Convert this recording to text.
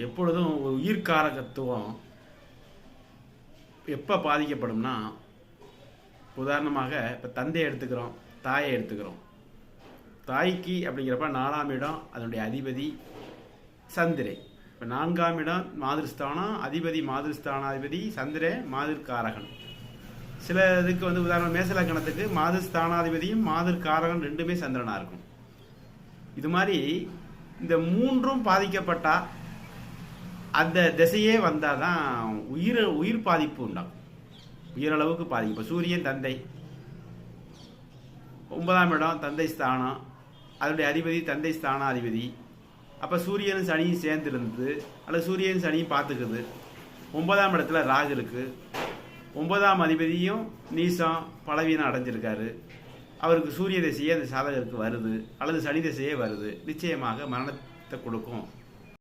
எப்பொழுதும் ஒரு உயிர்காரகத்துவம் எப்போ பாதிக்கப்படும்னா, உதாரணமாக இப்போ தந்தையை எடுத்துக்கிறோம், தாயை எடுத்துக்கிறோம். தாய்க்கு அப்படிங்கிறப்ப 4ஆம் இடம் அதனுடைய அதிபதி சந்திரை. இப்போ 4ஆம் இடம் மாதிருஸ்தானம், அதிபதி மாதிருஸ்தானாதிபதி சந்திரே மாதிர்காரகன். சில இதுக்கு உதாரணம் மேசலக்கணத்துக்கு மாதிர்ஸ்தானாதிபதியும் மாதிர்காரகன் ரெண்டுமே சந்திரனாக இருக்கும். இது மாதிரி இந்த மூன்றும் பாதிக்கப்பட்டா அந்த திசையே வந்தால் தான் உயிர் பாதிப்பு உண்டாகும், உயிரளவுக்கு பாதிக்கும். இப்போ சூரியன் தந்தை, 9ஆம் இடம் தந்தை ஸ்தானம், அதனுடைய அதிபதி தந்தை ஸ்தானாதிபதி. அப்போ சூரியனும் சனியும் சேர்ந்துருந்து அல்லது சூரியன் சனியும் பார்த்துக்குது. 9ஆம் இடத்துல ராகு இருக்குது. 9ஆம் அதிபதியும் நீசம் பலவீனம் அடைஞ்சிருக்காரு. அவருக்கு சூரிய திசையே அந்த சாதகருக்கு வருது அல்லது சனி திசையே வருது, நிச்சயமாக மரணத்தை கொடுக்கும்.